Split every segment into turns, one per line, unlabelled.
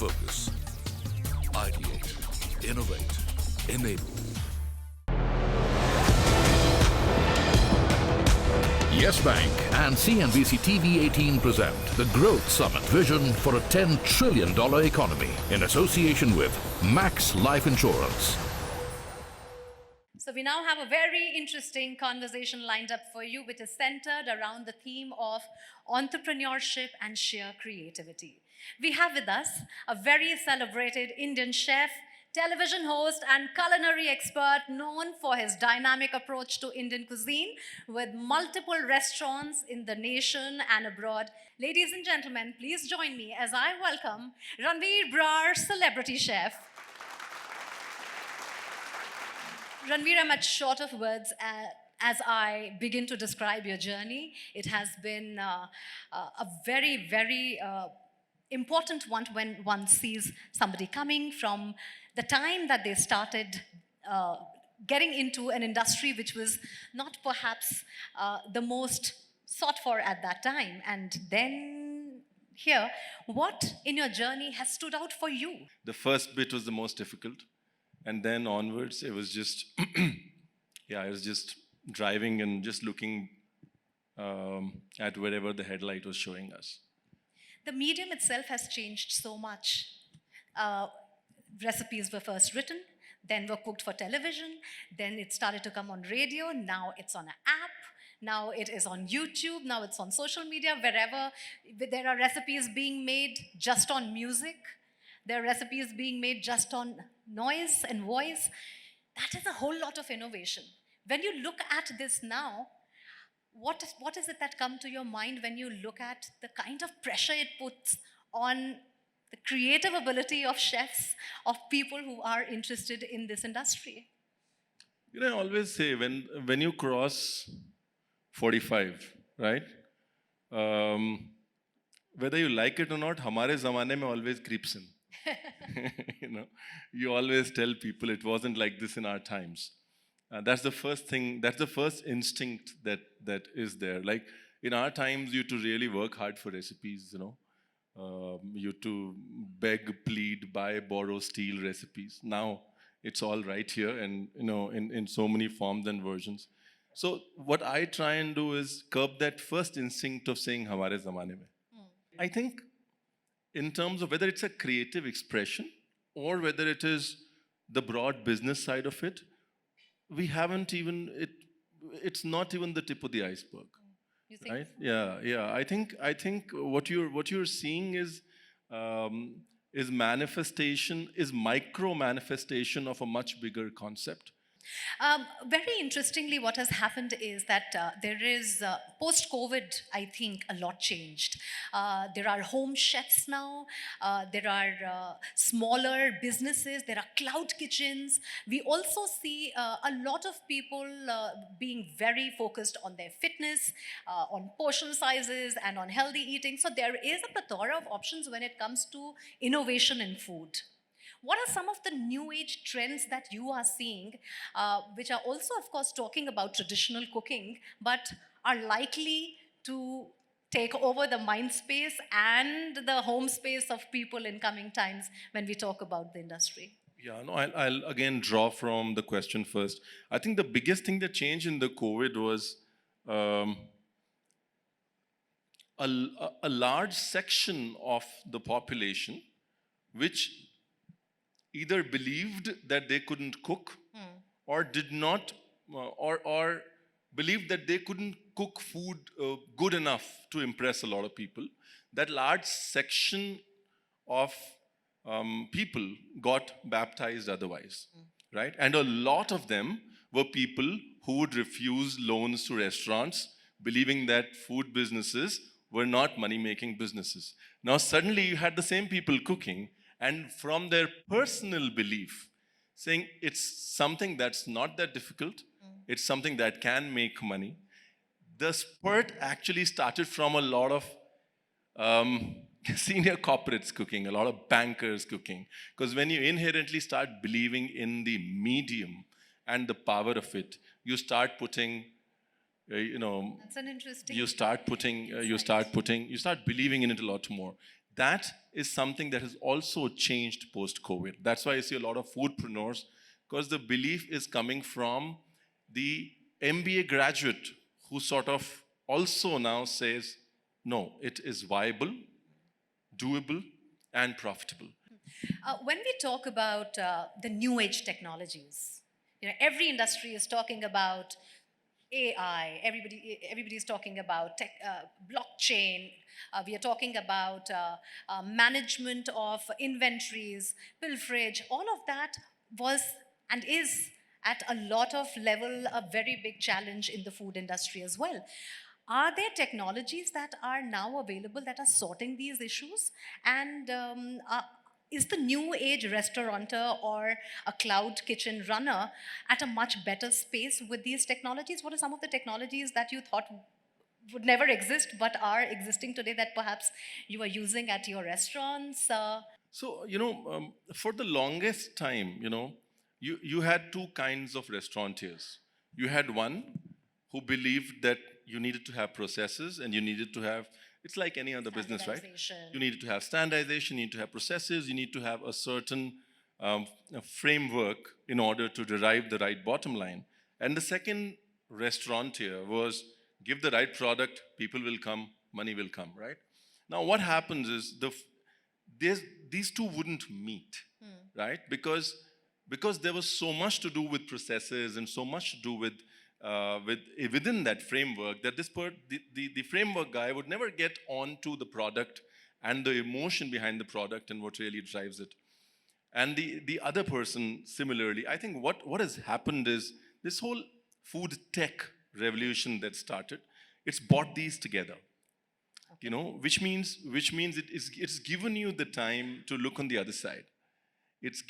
focus. Ideate, innovate, enable. Yes Bank and CNBC-TV18 present the Growth Summit Vision for a $10 trillion economy in association with Max Life Insurance.
So we now have a very interesting conversation lined up for you, which is centered around the theme of entrepreneurship and sheer creativity. We have with us a very celebrated Indian chef, television host and culinary expert known for his dynamic approach to Indian cuisine with multiple restaurants in the nation and abroad. Ladies and gentlemen, please join me as I welcome Ranveer Brar, celebrity chef. Ranveer, I'm at short of words as I begin to describe your journey. It has been a very, very important one when one sees somebody coming from the time that they started getting into an industry which was not perhaps the most sought for at that time. And then here, what in your journey has stood out for you?
The first bit was the most difficult. And then onwards, it was just, I was just driving and just looking at wherever the headlight was showing us.
The medium itself has changed so much. Recipes were first written, then were cooked for television, then it started to come on radio, now it's on an app, now it is on YouTube, now it's on social media, wherever there are recipes being made just on music. There are recipes being made just on noise and voice. That is a whole lot of innovation. When you look at this now, what is it that comes to your mind when you look at the kind of pressure it puts on the creative ability of chefs, of people who are interested in this industry?
You know, I always say when you cross 45, right? Whether you like it or not, hamare zamane mein always creeps in. You know, you always tell people it wasn't like this in our times. That's the first thing, that's the first instinct that is there. Like in our times, you had to really work hard for recipes, you know. You had to beg, plead, buy, borrow, steal recipes. Now it's all right here and, you know, in so many forms and versions. So what I try and do is curb that first instinct of saying hamare zamane mein. I think in terms of whether it's a creative expression or whether it is the broad business side of it, we haven't even, it's not even the tip of the iceberg.
You think?
Right? Yeah. I think what you're seeing is manifestation, is micro manifestation of a much bigger concept.
Very interestingly, what has happened is that there is, post-COVID, I think a lot changed. There are home chefs now, there are smaller businesses, there are cloud kitchens. We also see a lot of people being very focused on their fitness, on portion sizes and on healthy eating. So there is a plethora of options when it comes to innovation in food. What are some of the new age trends that you are seeing, which are also, of course, talking about traditional cooking, but are likely to take over the mind space and the home space of people in coming times when we talk about the industry?
Yeah, no, I'll again draw from the question first. I think the biggest thing that changed in the COVID was a large section of the population which either believed that they couldn't cook or did not, or believed that they couldn't cook food good enough to impress a lot of people. That large section of people got baptized otherwise, right? And a lot of them were people who would refuse loans to restaurants, believing that food businesses were not money-making businesses. Now suddenly you had the same people cooking, and from their personal belief, saying it's something that's not that difficult, it's something that can make money. The spurt actually started from a lot of senior corporates cooking, a lot of bankers cooking. Because when you inherently start believing in the medium and the power of it, you start putting,
That's an interesting.
you start believing in it a lot more. that is something that has also changed post-COVID. That's why I see a lot of foodpreneurs, because the belief is coming from the MBA graduate who sort of also now says, no, it is viable, doable, and profitable.
When we talk about the new age technologies, every industry is talking about AI. Everybody is talking about tech, blockchain. We are talking about management of inventories, pilferage. All of that was and is at a lot of level a very big challenge in the food industry as well. Are there technologies that are now available that are sorting these issues? And is the new age restaurateur or a cloud kitchen runner at a much better space with these technologies? What are some of the technologies that you thought would never exist but are existing today that perhaps you are using at your restaurants?
So, for the longest time, you had two kinds of restaurateurs. You had one who believed that you needed to have processes and you needed to have, it's like any other business, right? You needed to have standardization, you need to have processes, you need to have a certain framework in order to derive the right bottom line. And the second restaurateur was give the right product, people will come, money will come, right? Now what happens is these two wouldn't meet, right? Because there was so much to do with processes and so much to do with within that framework that the framework guy would never get onto the product and the emotion behind the product and what really drives it. And the other person similarly, I think what has happened is this whole food tech revolution that started, it's brought these together. Which means it's given you the time to look on the other side. It's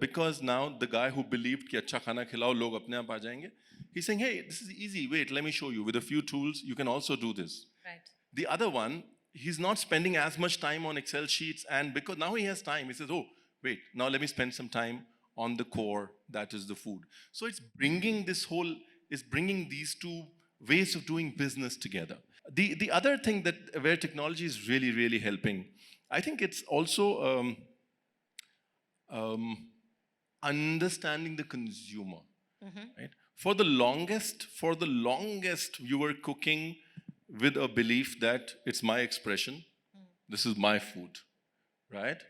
because now the guy who believed कि अच्छा खाना खिलाओ लोग अपने आप आ जाएंगे, he's saying, hey, this is easy. Wait, let me show you. With a few tools, you can also do this.
Right.
The other one, he's not spending as much time on Excel sheets, and because now he has time, he says, oh, wait, now let me spend some time on the core, that is the food. So it's bringing these two ways of doing business together. The other thing where technology is really, really helping, I think it's also understanding the consumer. Right? For the longest, you were cooking with a belief that it's my expression, this is my food, right?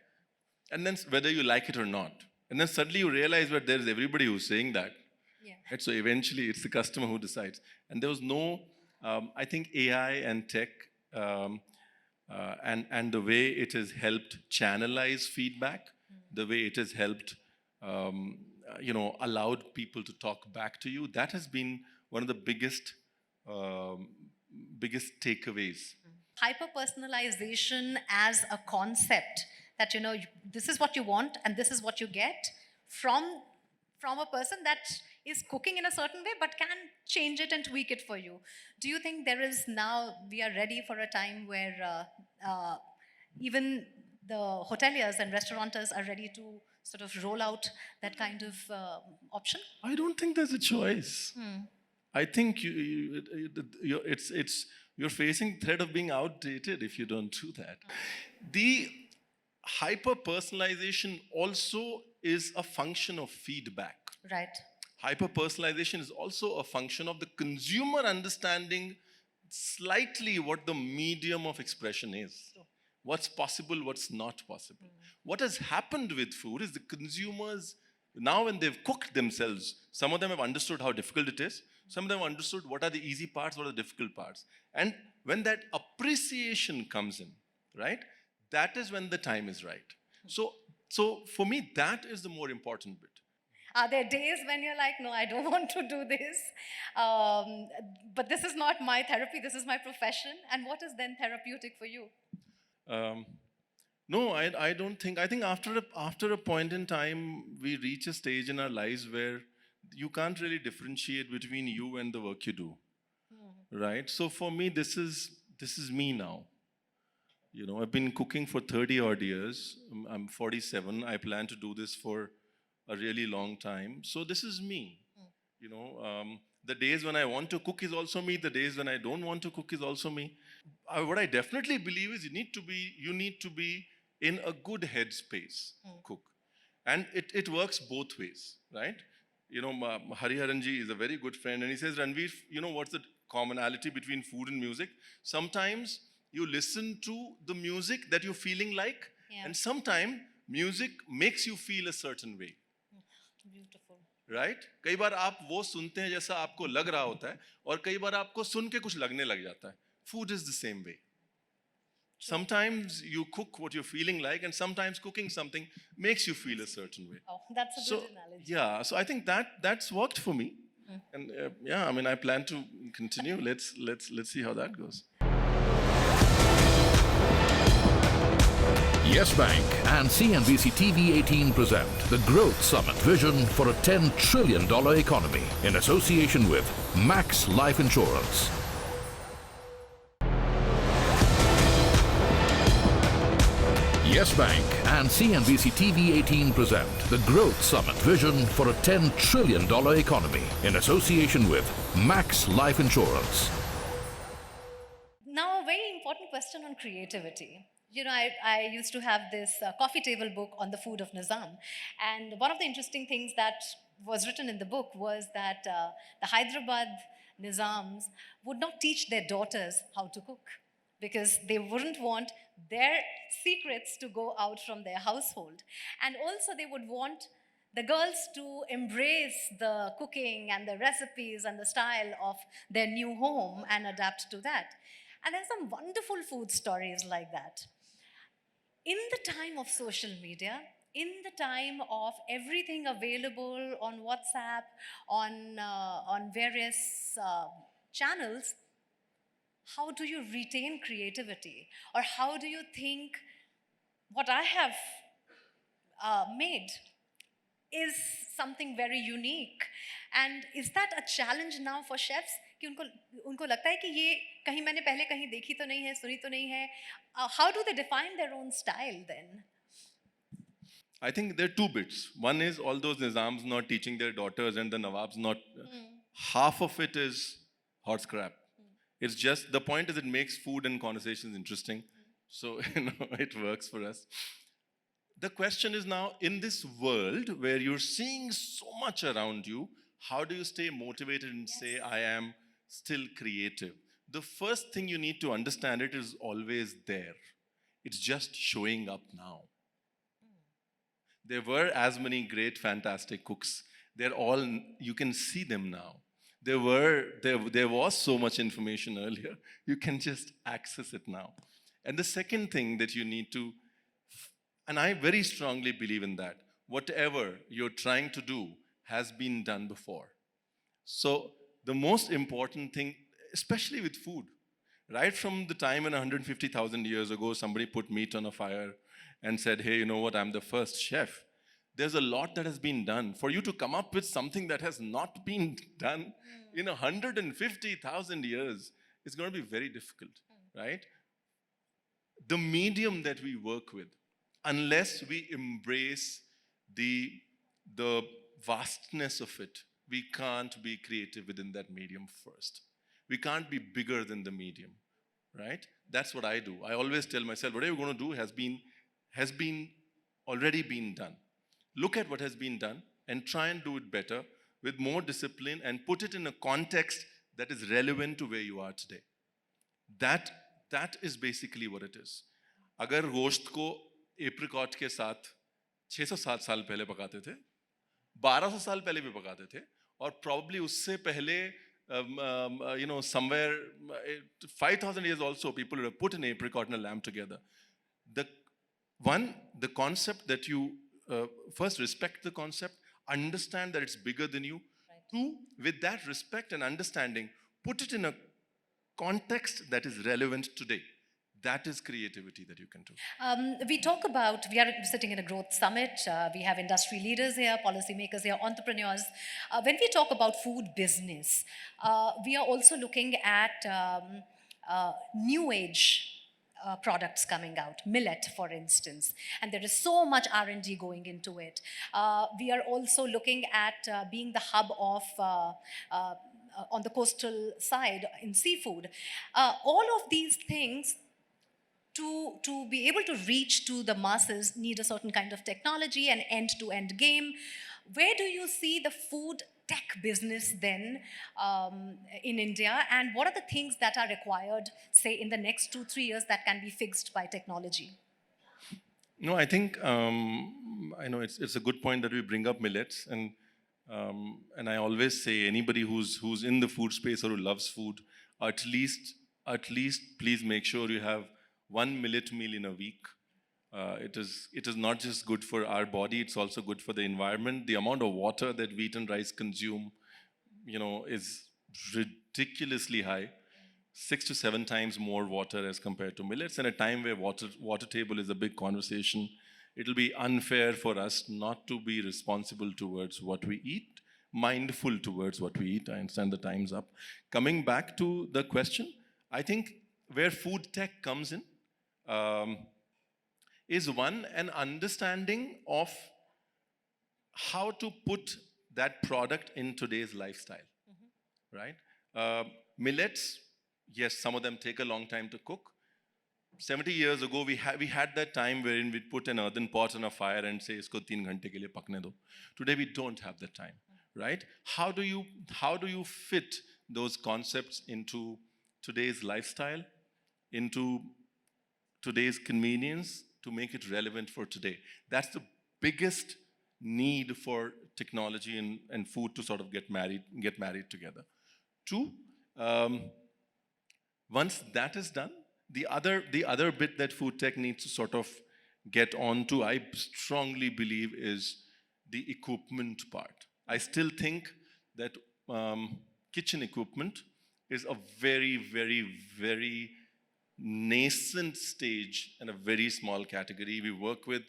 And then whether you like it or not. And then suddenly you realize that there's everybody who's saying that.
Yeah.
Right? So eventually it's the customer who decides. And there was no, I think AI and tech and the way it has helped channelize feedback, the way it has helped allowed people to talk back to you, that has been one of the biggest takeaways.
Hyper-personalization as a concept that, this is what you want and this is what you get from a person that is cooking in a certain way but can change it and tweak it for you. Do you think we are ready for a time where even the hoteliers and restaurateurs are ready to sort of roll out that kind of option?
I don't think there's a choice. I think you're facing the threat of being outdated if you don't do that. The hyper-personalization also is a function of feedback.
Right.
Hyper-personalization is also a function of the consumer understanding slightly what the medium of expression is. What's possible, what's not possible. What has happened with food is the consumers, now when they've cooked themselves, some of them have understood how difficult it is. Some of them have understood what are the easy parts, what are the difficult parts. And when that appreciation comes in, right, that is when the time is right. So for me, that is the more important bit.
Are there days when you're like, no, I don't want to do this, but this is not my therapy, this is my profession, and what is then therapeutic for you?
No, I don't think. I think after a point in time, we reach a stage in our lives where you can't really differentiate between you and the work you do, right? So for me, this is me now. I've been cooking for 30 odd years. I'm 47. I plan to do this for a really long time. So this is me. The days when I want to cook is also me. The days when I don't want to cook is also me. What I definitely believe is you need to be in a good headspace, cook. And it works both ways, right? You know, Hariharanji is a very good friend, and he says, Ranveer, you know what's the commonality between food and music? Sometimes you listen to the music that you're feeling like, and sometimes music makes you feel a certain way.
Beautiful.
Right कई बार आप वो सुनते हैं जैसा आपको लग रहा होता है और कई बार आपको सुन के कुछ लगने लग जाता है food is the same way sometimes you cook what you're feeling like and sometimes cooking something makes you feel a certain way.
Oh, that's a good analogy.
Yeah, so I think that's worked for me. And yeah, I mean I plan to continue. Let's see how that goes.
YES Bank and CNBC-TV18 present the Growth Summit Vision for a $10 trillion economy in association with Max Life Insurance. YES Bank and CNBC-TV18 present the Growth Summit Vision for a $10 trillion economy in association with Max Life Insurance.
Now, a very important question on creativity. You know, I used to have this coffee table book on the food of Nizam. And one of the interesting things that was written in the book was that the Hyderabad Nizams would not teach their daughters how to cook because they wouldn't want their secrets to go out from their household. And also they would want the girls to embrace the cooking and the recipes and the style of their new home and adapt to that. And there's some wonderful food stories like that. In the time of social media, in the time of everything available on WhatsApp, on various channels, how do you retain creativity? Or how do you think what I have made is something very unique? And is that a challenge now for chefs? कि उनको लगता है कि ये कहीं मैंने पहले कहीं देखी तो नहीं है, सुनी तो नहीं है. How do they define their own style then?
I think there are two bits. One is all those Nizams not teaching their daughters and the Nawabs not. Half of it is horse crap. It's just, the point is it makes food and conversations interesting. So, you know, it works for us. The question is now, in this world where you're seeing so much around you, how do you stay motivated and say, I am still creative? The first thing you need to understand, it is always there. It's just showing up now. There were as many great, fantastic cooks. They're all, you can see them now. There was so much information earlier. You can just access it now. And the second thing that you need to, and I very strongly believe in that, whatever you're trying to do has been done before. So the most important thing, especially with food, right from the time when 150,000 years ago, somebody put meat on a fire and said, hey, you know what, I'm the first chef. There's a lot that has been done. For you to come up with something that has not been done in 150,000 years, it's going to be very difficult, right? The medium that we work with, unless we embrace the vastness of it, we can't be creative within that medium first. We can't be bigger than the medium, right? That's what I do. I always tell myself, whatever you're going to do has already been done. Look at what has been done and try and do it better with more discipline and put it in a context that is relevant to where you are today. That is basically what it is. अगर गोश्त को apricot के साथ 607 साल पहले पकाते थे, 1200 साल पहले भी पकाते थे, और probably उससे पहले, somewhere 5,000 years also, people would have put an apricot and a lamb together. The concept that you first respect the concept, understand that it's bigger than you. Right. Two, with that respect and understanding, put it in a context that is relevant today. That is creativity that you can do.
We are sitting in a growth summit. We have industry leaders here, policymakers here, entrepreneurs. When we talk about food business, we are also looking at new age products coming out, millet, for instance, and there is so much R&D going into it. We are also looking at being the hub of on the coastal side in seafood. All of these things to be able to reach to the masses need a certain kind of technology and end-to-end game. Where do you see the food tech business then in India, and what are the things that are required, say, in the next 2-3 years that can be fixed by technology?
No, I think I know it's a good point that we bring up millets, and I always say anybody who's in the food space or who loves food, at least please make sure you have one millet meal in a week. It is not just good for our body; it's also good for the environment. The amount of water that wheat and rice consume, is ridiculously high. 6 to 7 times more water as compared to millets. And a time where water table is a big conversation, it'll be unfair for us not to be responsible towards what we eat, mindful towards what we eat. I understand the time's up. Coming back to the question, I think where food tech comes in is one, an understanding of how to put that product in today's lifestyle, right? Millets, yes, some of them take a long time to cook. 70 years ago, we had that time wherein we'd put an earthen pot on a fire and say, "Isko 3 ghante ke liye pakne do." Today, we don't have that time, right? How do you fit those concepts into today's lifestyle, into today's convenience, to make it relevant for today? That's the biggest need for technology and food to sort of get married together. Two, once that is done, the other bit that food tech needs to sort of get onto, I strongly believe, is the equipment part. I still think that kitchen equipment is a very, very, very nascent stage and a very small category. We work with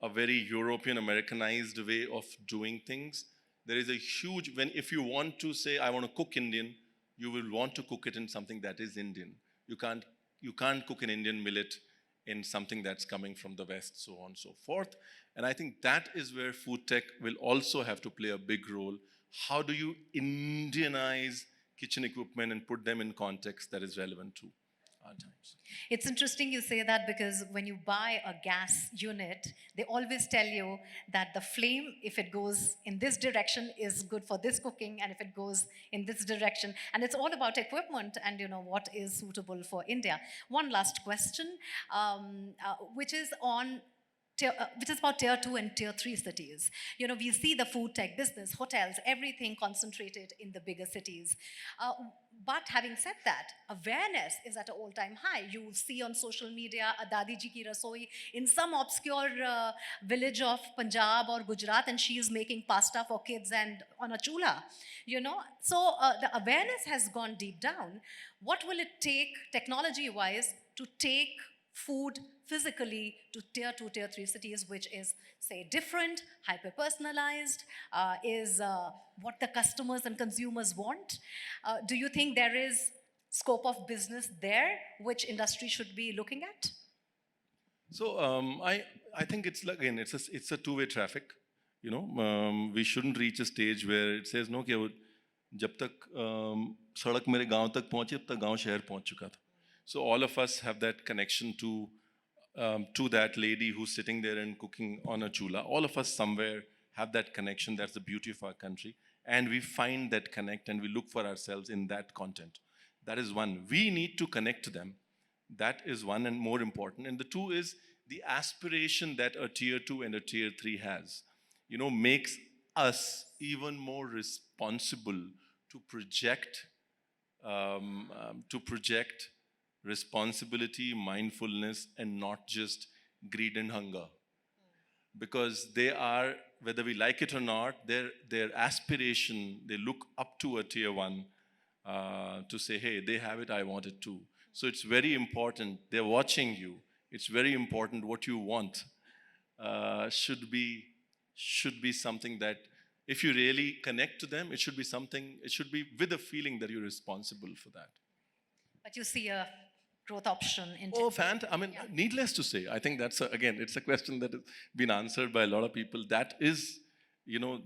a very European Americanized way of doing things. There is a huge, if you want to say, I want to cook Indian, you will want to cook it in something that is Indian. You can't cook an Indian millet in something that's coming from the West, so on and so forth. And I think that is where food tech will also have to play a big role. How do you Indianize kitchen equipment and put them in context that is relevant to our times?
It's interesting you say that, because when you buy a gas unit, they always tell you that the flame, if it goes in this direction, is good for this cooking, and if it goes in this direction. And it's all about equipment and what is suitable for India. One last question, which is about tier 2 and tier 3 cities. We see the food tech business, hotels, everything concentrated in the bigger cities. But having said that, awareness is at an all-time high. You see on social media a Dadi Ji ki rasoi in some obscure village of Punjab or Gujarat, and she is making pasta for kids and on a chula. So the awareness has gone deep down. What will it take, technology-wise, to take food physically to tier 2, tier 3 cities, which is, say, different, hyper-personalized, is what the customers and consumers want? Do you think there is scope of business there, which industry should be looking at?
So I think it's a two-way traffic. We shouldn't reach a stage where it says, no, कि जब तक सड़क मेरे गांव तक पहुंची, तब तक गांव शहर पहुंच चुका था. So all of us have that connection to that lady who's sitting there and cooking on a chula. All of us somewhere have that connection. That's the beauty of our country. And we find that connect and we look for ourselves in that content. That is one. We need to connect to them. That is one, and more important. And the two is the aspiration that a tier 2 and a tier 3 has. Makes us even more responsible to project responsibility, mindfulness, and not just greed and hunger. Because they are, whether we like it or not, their aspiration, they look up to a tier 1 to say, hey, they have it, I want it too. So it's very important. They're watching you. It's very important what you want should be something that, if you really connect to them, it should be with a feeling that you're responsible for that.
But you see a growth option in
needless to say, I think that's, again, it's a question that has been answered by a lot of people. That is, you know,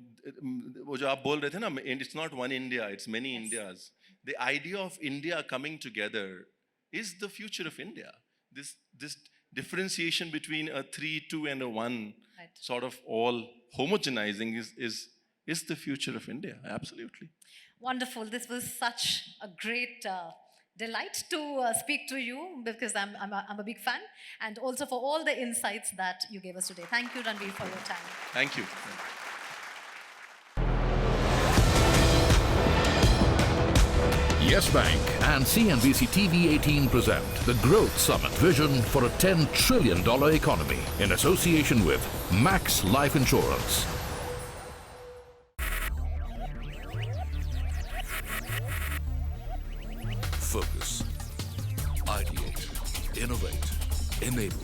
वो जो आप बोल रहे थे ना, it's not one India, it's many Indias. The idea of India coming together is the future of India. This differentiation between a 3, 2, and a 1, sort of all homogenizing is the future of India. Absolutely.
Wonderful. This was such a great delight to speak to you, because I'm a big fan, and also for all the insights that you gave us today. Thank you, Ranveer, for your time.
Thank you.
Yes Bank and CNBC-TV18 present the Growth Summit Vision for a $10 trillion economy in association with Max Life Insurance.
Focus, ideate, innovate, enable.